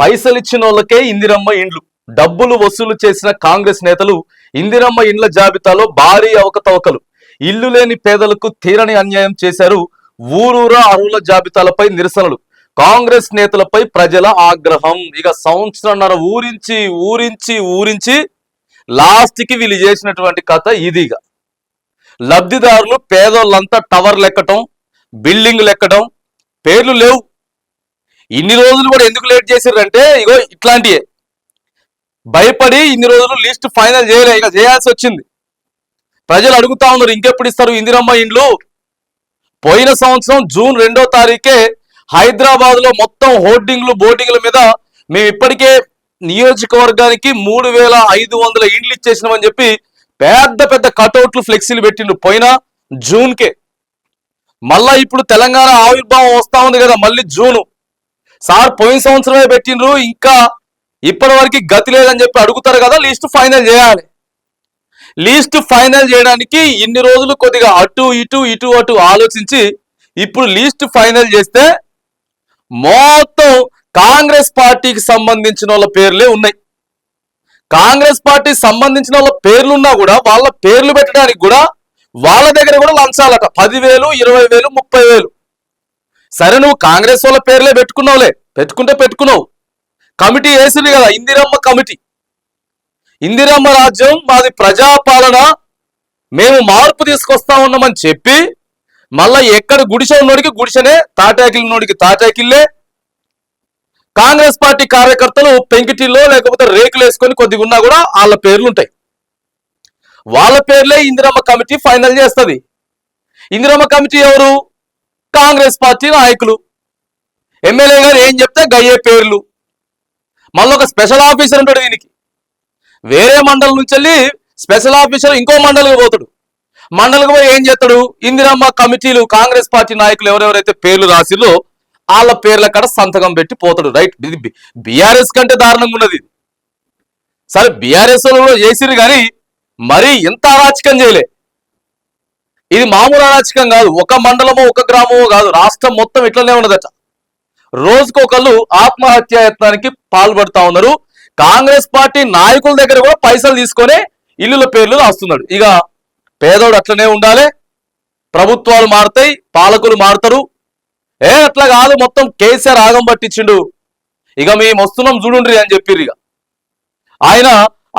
పైసలు ఇచ్చిన వాళ్ళకే ఇందిరమ్మ ఇండ్లు. డబ్బులు వసూలు చేసిన కాంగ్రెస్ నేతలు ఇందిరమ్మ ఇండ్ల జాబితాలో భారీ అవకతవకలు, ఇల్లు లేని పేదలకు తీరని అన్యాయం చేశారు. ఊరూరా అర్హుల జాబితాలపై నిరసనలు, కాంగ్రెస్ నేతలపై ప్రజల ఆగ్రహం. ఇక సంవత్సరంన్నర ఊరించి ఊరించి ఊరించి లాస్ట్కి వీళ్ళు చేసినటువంటి కథ ఇదిగా. లబ్ధిదారులు పేదోళ్ళంతా టవర్లు ఎక్కటం, బిల్డింగ్లు ఎక్కడం, పేర్లు లేవు. ఇన్ని రోజులు కూడా ఎందుకు లేట్ చేశారంటే ఇగో ఇట్లాంటివే. భయపడి ఇన్ని రోజులు లిస్ట్ ఫైనల్ చేయలే, ఇక చేయాల్సి వచ్చింది. ప్రజలు అడుగుతా ఉన్నారు ఇంకెప్పుడు ఇస్తారు ఇందిరమ్మ ఇండ్లు. పోయిన సంవత్సరం జూన్ 2వ తారీఖే హైదరాబాద్ లో మొత్తం హోర్డింగ్లు బోర్డింగ్ల మీద మేము ఇప్పటికే నియోజకవర్గానికి 3500 ఇండ్లు ఇచ్చేసినామని చెప్పి పెద్ద పెద్ద కటౌట్లు ఫ్లెక్సీలు పెట్టిండ్రు పోయిన జూన్కే. మళ్ళా ఇప్పుడు తెలంగాణ ఆవిర్భావం వస్తా ఉంది కదా, మళ్ళీ జూను. సార్ పోయిన సంవత్సరమే పెట్టిండ్రు, ఇంకా ఇప్పటి వరకు గతి లేదని చెప్పి అడుగుతారు కదా. లిస్ట్ ఫైనల్ చేయాలి. లిస్ట్ ఫైనల్ చేయడానికి ఇన్ని రోజులు కొద్దిగా అటు ఇటు ఇటు అటు ఆలోచించి ఇప్పుడు లిస్ట్ ఫైనల్ చేస్తే మొత్తం కాంగ్రెస్ పార్టీకి సంబంధించిన వాళ్ళ పేర్లే ఉన్నాయి. కాంగ్రెస్ పార్టీ సంబంధించిన వాళ్ళ పేర్లున్నా కూడా వాళ్ళ పేర్లు పెట్టడానికి కూడా వాళ్ళ దగ్గర కూడా లంచాలట. 10,000, 20,000, 30,000. సరే నువ్వు కాంగ్రెస్ వాళ్ళ పేర్లే పెట్టుకున్నావులే, పెట్టుకున్నావు. కమిటీ వేసింది కదా ఇందిరమ్మ కమిటీ. ఇందిరమ్మ రాజ్యం మాది ప్రజాపాలన, మేము మార్పు తీసుకొస్తా ఉన్నామని చెప్పి మళ్ళా ఎక్కడ గుడిసె ఉన్నోడికి గుడిసెనే, తాటాకిల్ ఉన్నోడికి తాటాకిల్లే. కాంగ్రెస్ పార్టీ కార్యకర్తలు పెంకిటిల్లో లేకపోతే రేకులు వేసుకొని కొద్దిగా ఉన్నా కూడా వాళ్ళ పేర్లు ఉంటాయి. వాళ్ళ పేర్లే ఇందిరమ్మ కమిటీ ఫైనల్ చేస్తుంది. ఇందిరమ్మ కమిటీ ఎవరు? కాంగ్రెస్ పార్టీ నాయకులు. ఎమ్మెల్యే గారు ఏం చెప్తే గయ్యే పేర్లు. మళ్ళీ ఒక స్పెషల్ ఆఫీసర్ ఉంటాడు దీనికి. వేరే మండలం నుంచి వెళ్ళి స్పెషల్ ఆఫీసర్ ఇంకో మండలికి పోతాడు. మండలికి పోయి ఏం చేస్తాడు? ఇందిరమ్మ కమిటీలు కాంగ్రెస్ పార్టీ నాయకులు ఎవరెవరైతే పేర్లు రాసిరో వాళ్ళ పేర్ల కాడ సంతకం పెట్టి పోతాడు. రైట్. ఇది బీఆర్ఎస్ కంటే దారుణంగా ఉన్నది. సరే బీఆర్ఎస్ కూడా చేసిరు కానీ మరీ ఎంత అరాచకం చేయలే. ఇది మామూలు అరాచకం కాదు. ఒక మండలమో ఒక గ్రామమో కాదు, రాష్ట్రం మొత్తం ఇట్లనే ఉన్నదట. రోజుకొకళ్ళు ఆత్మహత్యా యత్నానికి పాల్పడుతా ఉన్నారు. కాంగ్రెస్ పార్టీ నాయకుల దగ్గర కూడా పైసలు తీసుకొని ఇల్లుల పేర్లు రాస్తున్నాడు. ఇక పేదోడు అట్లనే ఉండాలి. ప్రభుత్వాలు మారుతాయి, పాలకులు మారుతారు. అట్లా కాదు, మొత్తం కేసీఆర్ ఆగం పట్టించిండు. ఇక మేము వస్తున్నాం చూడుండ్రి అని చెప్పిర్రు. ఇక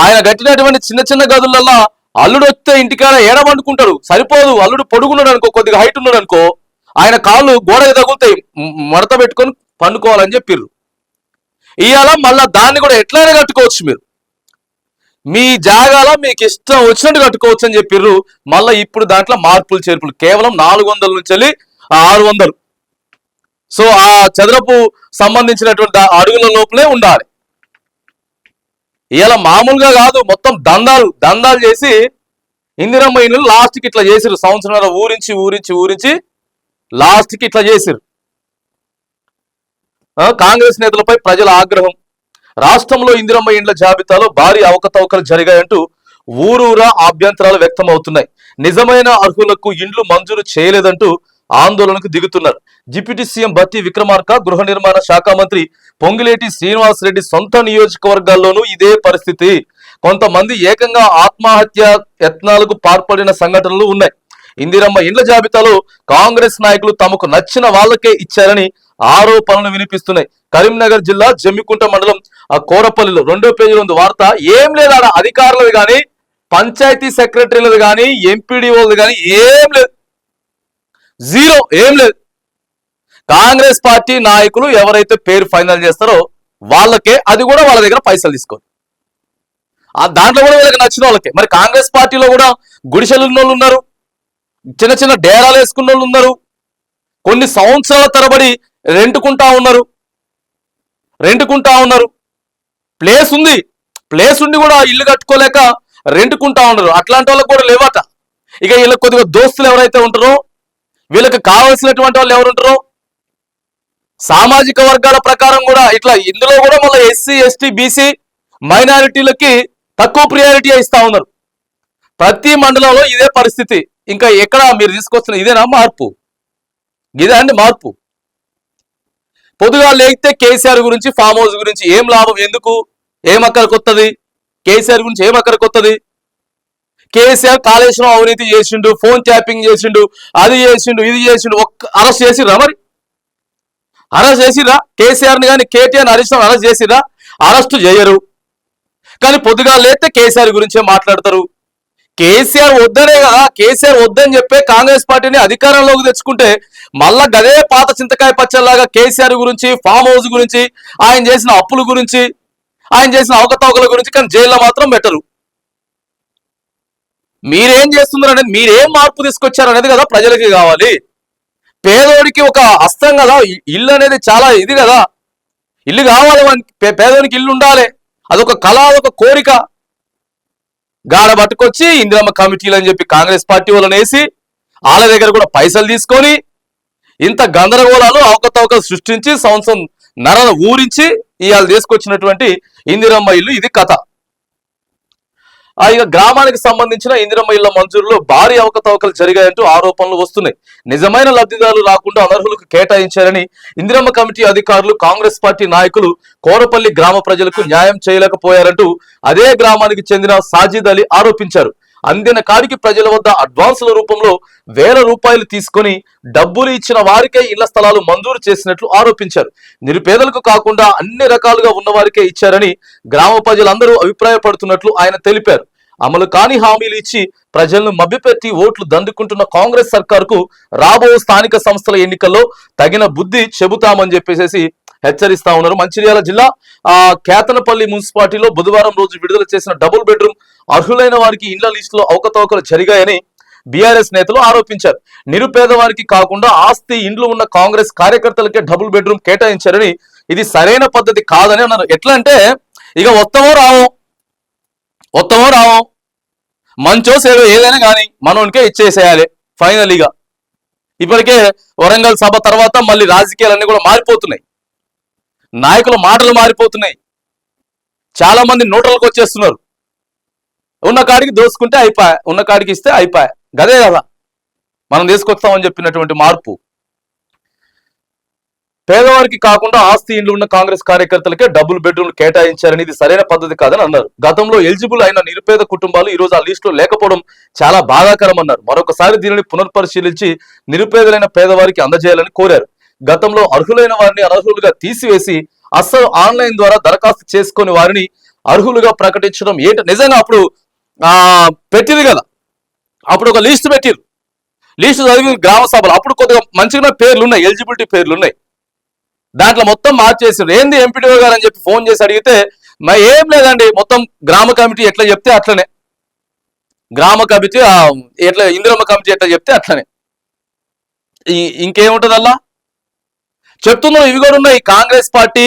ఆయన కట్టినటువంటి చిన్న చిన్న గదులల్లో అల్లుడు వస్తే ఇంటికాడ ఏడబండుకుంటాడు. సరిపోదు, అల్లుడు పొడుగున్నాడు అనుకో, కొద్దిగా హైట్ ఉన్నాడు అనుకో, ఆయన కాళ్ళు గోడకి తగులుతాయి, మడత పెట్టుకొని పండుకోవాలని చెప్పిర్రు. ఇవాళ మళ్ళా దాన్ని కూడా ఎట్లయినా కట్టుకోవచ్చు, మీరు మీ జాగాలో మీకు ఇష్టం వచ్చినట్టు కట్టుకోవచ్చు అని చెప్పిర్రు. మళ్ళీ ఇప్పుడు దాంట్లో మార్పులు చేర్పులు కేవలం 400 నుంచి వెళ్ళి 600. సో ఆ చదరపు సంబంధించినటువంటి అడుగుల లోపలే ఉండాలి. ఇవాళ మామూలుగా కాదు, మొత్తం దందాలు చేసి ఇందిరమ్మ ఇల్లు లాస్ట్కి ఇట్లా చేసిరు. సంవత్సరం ఊరించి లాస్ట్కి ఇట్లా చేసిరు. కాంగ్రెస్ నేతలపై ప్రజల ఆగ్రహం. రాష్ట్రంలో ఇందిరమ్మ ఇండ్ల జాబితాలో భారీ అవకతవకలు జరిగాయంటూ ఊరూరా అభ్యంతరాలు వ్యక్తం అవుతున్నాయి. నిజమైన అర్హులకు ఇండ్లు మంజూరు చేయలేదంటూ ఆందోళనకు దిగుతున్నారు. డిప్యూటీ సీఎం బట్టి విక్రమార్క, గృహ నిర్మాణ శాఖ మంత్రి పొంగిలేటి శ్రీనివాసరెడ్డి సొంత నియోజకవర్గాల్లోనూ ఇదే పరిస్థితి. కొంతమంది ఏకంగా ఆత్మహత్య యత్నాలకు పాల్పడిన సంఘటనలు ఉన్నాయి. ఇందిరమ్మ ఇండ్ల జాబితాలో కాంగ్రెస్ నాయకులు తమకు నచ్చిన వాళ్ళకే ఇచ్చారని ఆరోపణలు వినిపిస్తున్నాయి. కరీంనగర్ జిల్లా జమ్మికుంట మండలం కోరపల్లిలో 2వ పేజీలో ఉంది వార్త. ఏం లేదు, ఆడ అధికారులది కానీ పంచాయతీ సెక్రటరీలది కానీ ఎంపీడీఓలది కానీ ఏం లేదు, జీరో, ఏం లేదు. కాంగ్రెస్ పార్టీ నాయకులు ఎవరైతే పేరు ఫైనల్ చేస్తారో వాళ్ళకే, అది కూడా వాళ్ళ దగ్గర పైసలు తీసుకోండి. దాంట్లో కూడా వీళ్ళకి నచ్చిన వాళ్ళకే. మరి కాంగ్రెస్ పార్టీలో కూడా గుడిసెలు ఉన్న వాళ్ళు ఉన్నారు, చిన్న చిన్న డేరాలు వేసుకున్న వాళ్ళు ఉన్నారు, కొన్ని సంవత్సరాల తరబడి రెంటుకుంటా ఉన్నారు. ప్లేస్ ఉండి కూడా ఇల్లు కట్టుకోలేక రెంటుకుంటా ఉన్నారు. అట్లాంటి వాళ్ళకి కూడా లేవట. ఇక వీళ్ళకి కొద్దిగా దోస్తులు ఎవరైతే ఉంటారో, వీళ్ళకి కావలసినటువంటి వాళ్ళు ఎవరు ఉంటారో, సామాజిక వర్గాల ప్రకారం కూడా ఇట్లా ఇందులో కూడా మళ్ళీ ఎస్సీ, ఎస్టీ, బీసీ మైనారిటీలకి తక్కువ ప్రియారిటీ ఇస్తా ఉన్నారు. ప్రతి మండలంలో ఇదే పరిస్థితి. ఇంకా ఎక్కడ మీరు తీసుకొస్తున్న ఇదేనా మార్పు? ఇదే అండి మార్పు. పొద్దుగా లేకపోతే కేసీఆర్ గురించి ఫామ్ హౌస్ గురించి ఏం లాభం, ఎందుకు, ఏం అక్కడికి వస్తుంది, కేసీఆర్ గురించి ఏం అక్కడికి వస్తుంది. కేసీఆర్ కాళేశ్వరం అవినీతి చేసిండు, ఫోన్ ట్యాపింగ్ చేసిండు, అది చేసిండు, ఇది చేసిండు, అరెస్ట్ చేసిర్రా? మరి అరెస్ట్ చేసిర్రా? కేసీఆర్ని కానీ కేటీఆర్ హరీష్ రావు అరెస్ట్ చేసిర్రా? అరెస్టు చేయరు. కానీ పొద్దుగా లేస్తే కేసీఆర్ గురించే మాట్లాడతారు. కేసీఆర్ వద్దనే కదా, కేసీఆర్ వద్దని చెప్పే కాంగ్రెస్ పార్టీని అధికారంలోకి తెచ్చుకుంటే మళ్ళా గదే పాత చింతకాయ పచ్చల్లాగా కేసీఆర్ గురించి, ఫామ్ హౌస్ గురించి, ఆయన చేసిన అప్పుల గురించి, ఆయన చేసిన అవకతవకల గురించి, కానీ జైల్లో మాత్రం పెట్టరు. మీరేం చేస్తున్నారు అనేది, మీరేం మార్పు తీసుకొచ్చారు అనేది కదా ప్రజలకి కావాలి. పేదోడికి ఒక అస్తం కదా ఇల్లు అనేది, చాలా ఇది కదా. ఇల్లు కావాలి, పేదోడికి ఇల్లు ఉండాలి, అదొక కళ, అదొక కోరిక. గాడ పట్టుకొచ్చి ఇందిరమ్మ కమిటీలు అని చెప్పి కాంగ్రెస్ పార్టీ వాళ్ళని వేసి వాళ్ళ దగ్గర కూడా పైసలు తీసుకొని ఇంత గందరగోళాలు అవకతవకలు సృష్టించి సంవత్సరం నర ఊరించి ఇవాళ తీసుకొచ్చినటువంటి ఇందిరమ్మ ఇల్లు, ఇది కథ. ఇక గ్రామానికి సంబంధించిన ఇందిరమ్మ ఇళ్ల మంజూరులో భారీ అవకతవకలు జరిగాయంటూ ఆరోపణలు వస్తున్నాయి. నిజమైన లబ్ధిదారులు రాకుండా అనర్హులకు కేటాయించారని ఇందిరమ్మ కమిటీ అధికారులు, కాంగ్రెస్ పార్టీ నాయకులు కోరపల్లి గ్రామ ప్రజలకు న్యాయం చేయలేకపోయారంటూ అదే గ్రామానికి చెందిన సాజిద్ అలీ ఆరోపించారు. అందిన కాడికి ప్రజల వద్ద అడ్వాన్సుల రూపంలో ₹1000 తీసుకొని డబ్బులు ఇచ్చిన వారికే ఇళ్ల స్థలాలు మంజూరు చేసినట్లు ఆరోపించారు. నిరుపేదలకు కాకుండా అన్ని రకాలుగా ఉన్న వారికే ఇచ్చారని గ్రామ ప్రజలందరూ అభిప్రాయపడుతున్నట్లు ఆయన తెలిపారు. అమలు కాని హామీలు ఇచ్చి ప్రజలను మభ్యపెట్టి ఓట్లు దండుకుంటున్న కాంగ్రెస్ సర్కారుకు రాబో స్థానిక సంస్థల ఎన్నికల్లో తగిన బుద్ధి చెబుతామని చెప్పేసి హెచ్చరిస్తా ఉన్నారు. మంచిర్యాల జిల్లా కేతనపల్లి మున్సిపాలిటీలో బుధవారం రోజు విడుదల చేసిన డబుల్ బెడ్రూమ్ అర్హులైన వారికి ఇండ్ల లిస్టులో అవకతవకలు జరిగాయని బీఆర్ఎస్ నేతలు ఆరోపించారు. నిరుపేద వారికి కాకుండా ఆస్తి ఇండ్లు ఉన్న కాంగ్రెస్ కార్యకర్తలకే డబుల్ బెడ్రూమ్ కేటాయించారని, ఇది సరైన పద్ధతి కాదని అన్నారు. ఎట్లా అంటే ఇక వస్తామో రావో మంచో సేడో ఏదైనా కానీ మనోనికే ఇచ్చేసేయాలి ఫైనలీగా. ఇప్పటికే వరంగల్ సభ తర్వాత మళ్ళీ రాజకీయాలన్నీ కూడా మారిపోతున్నాయి, నాయకుల మాటలు మారిపోతున్నాయి, చాలా మంది నోట్లకు వచ్చేస్తున్నారు. ఉన్న కాడికి దోసుకుంటే అయిపోయా, ఉన్న కాడికి ఇస్తే అయిపోయా, గదే కదా మనం తీసుకొస్తామని చెప్పినటువంటి మార్పు. పేదవారికి కాకుండా ఆస్తి ఇండ్లు ఉన్న కాంగ్రెస్ కార్యకర్తలకే డబుల్ బెడ్రూమ్లు కేటాయించారని, ఇది సరైన పద్ధతి కాదని అన్నారు. గతంలో ఎలిజిబుల్ అయిన నిరుపేద కుటుంబాలు ఈ రోజు ఆ లిస్టులో లేకపోవడం చాలా బాధాకరం అన్నారు. మరొకసారి దీనిని పునర్పరిశీలించి నిరుపేదలైన పేదవారికి అందజేయాలని కోరారు. గతంలో అర్హులైన వారిని అనర్హులుగా తీసివేసి అస్సలు ఆన్లైన్ ద్వారా దరఖాస్తు చేసుకుని వారిని అర్హులుగా ప్రకటించడం ఏంటి? నిజంగా అప్పుడు పెట్టింది కదా, అప్పుడు ఒక లిస్టు పెట్టిరు, లిస్టు చదివి గ్రామ సభలు అప్పుడు కొద్దిగా మంచిగా పేర్లు ఉన్నాయి, ఎలిజిబిలిటీ పేర్లు ఉన్నాయి, దాంట్లో మొత్తం మార్చేసారు. ఏంది ఎంపీడీఓ గారు అని చెప్పి ఫోన్ చేసి అడిగితే ఏం లేదండి, మొత్తం గ్రామ కమిటీ ఎట్లా చెప్తే అట్లనే, గ్రామ కమిటీ ఎట్లా ఇందిరమ్మ కమిటీ ఎట్లా చెప్తే అట్లనే, ఇంకేముంటది అలా చెప్తున్నారు. ఇవి కూడా ఉన్నాయి. కాంగ్రెస్ పార్టీ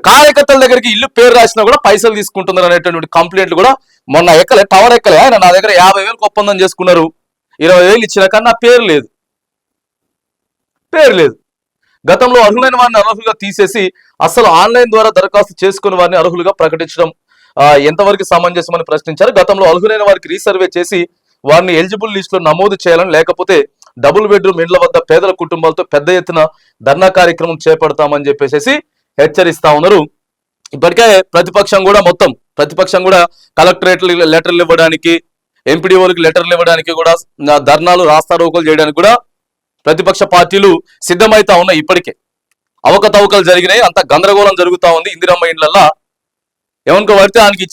కార్యకర్తల దగ్గరికి ఇల్లు పేరు రాసినా కూడా పైసలు తీసుకుంటున్నారు అనేటువంటి కంప్లైంట్లు కూడా మొన్న టవర్ ఎక్కలే ఆయన నా దగ్గర 50,000 ఒప్పందం చేసుకున్నారు, 20,000 ఇచ్చిన కానీ నా పేరు లేదు. గతంలో అర్హులైన వారిని అనర్హులుగా తీసేసి అసలు ఆన్లైన్ ద్వారా దరఖాస్తు చేసుకుని వారిని అర్హులుగా ప్రకటించడం ఎంతవరకు సమంజసమని ప్రశ్నించారు. గతంలో అర్హులైన వారికి రీసర్వే చేసి వారిని ఎలిజిబుల్ లిస్ట్ లో నమోదు చేయాలని, లేకపోతే డబుల్ బెడ్రూమ్ ఇండ్ల వద్ద పేదల కుటుంబాలతో పెద్ద ఎత్తున ధర్నా కార్యక్రమం చేపడతామని చెప్పేసి హెచ్చరిస్తా ఉన్నారు. ఇప్పటికే ప్రతిపక్షం కూడా కలెక్టరేట్ లెటర్లు ఇవ్వడానికి, ఎంపీడీఓలకు లెటర్లు ఇవ్వడానికి కూడా, ధర్నాలు రాస్తారోకోలు చేయడానికి కూడా ప్రతిపక్ష పార్టీలు సిద్ధమైతా ఉన్నాయి. ఇప్పటికే అవకతవకలు జరిగినాయి, అంత గందరగోళం జరుగుతా ఉంది. ఇందిరమ్మ ఇండ్లల్లా ఎవరికి పడితే ఆయనకి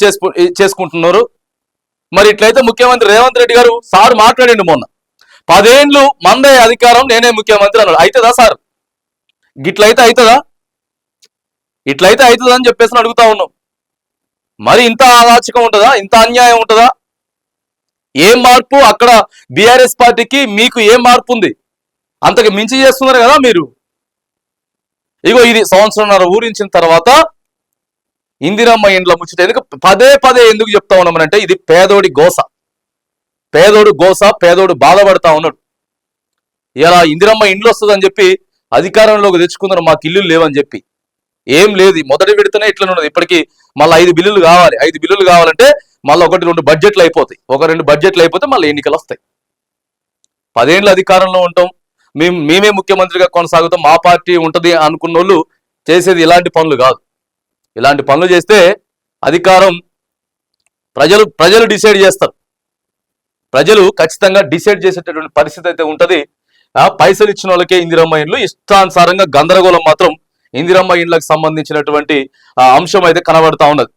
ఇచ్చేసుకుంటున్నారు. మరి ఇట్లయితే ముఖ్యమంత్రి రేవంత్ రెడ్డి గారు సార్ మాట్లాడిండు మొన్న, 10 ఏళ్ళు మందే అధికారం నేనే ముఖ్యమంత్రి అన్నాడు. అవుతుందా సార్? ఇట్లయితే అవుతుందా అని చెప్పేసి అడుగుతా ఉన్నాం. మరి ఇంత అరాచకం ఉంటుందా? ఇంత అన్యాయం ఉంటుందా? ఏం మార్పు అక్కడ బీఆర్ఎస్ పార్టీకి మీకు ఏం మార్పు ఉంది? అంతకు మించి చేస్తున్నారు కదా మీరు. ఇగో ఇది సంవత్సరంన్నర ఊరించిన తర్వాత ఇందిరమ్మ ఇండ్ల ముచ్చట ఎందుకు పదే ఎందుకు చెప్తా ఉన్నామనంటే, ఇది పేదోడి గోస, పేదోడు బాధపడతా ఉన్నాడు. ఇలా ఇందిరమ్మ ఇండ్లు వస్తుందని చెప్పి అధికారంలోకి తెచ్చుకున్నారు, మాకు ఇల్లు లేవని చెప్పి. ఏం లేదు, మొదటి విడతనే ఇట్లా ఉన్నది. ఇప్పటికీ మళ్ళీ 5 బిల్లులు కావాలి. 5 బిల్లులు కావాలంటే మళ్ళీ 1-2 బడ్జెట్లు అయిపోతాయి. 1-2 బడ్జెట్లు అయిపోతే మళ్ళీ ఎన్నికలు వస్తాయి. 10 ఏళ్ళు అధికారంలో ఉంటాం, మేమే ముఖ్యమంత్రిగా కొనసాగుతాం, మా పార్టీ ఉంటది అనుకున్న వాళ్ళు చేసేది ఇలాంటి పనులు కాదు. ఇలాంటి పనులు చేస్తే అధికారం ప్రజలు డిసైడ్ చేస్తారు. ప్రజలు ఖచ్చితంగా డిసైడ్ చేసేటటువంటి పరిస్థితి అయితే ఉంటది. పైసలు ఇచ్చిన వాళ్ళకే ఇందిరమ్మ ఇండ్లు, ఇష్టానుసారంగా గందరగోళం మాత్రం ఇందిరమ్మ ఇండ్లకు సంబంధించినటువంటి అంశం అయితే కనబడతా ఉన్నది.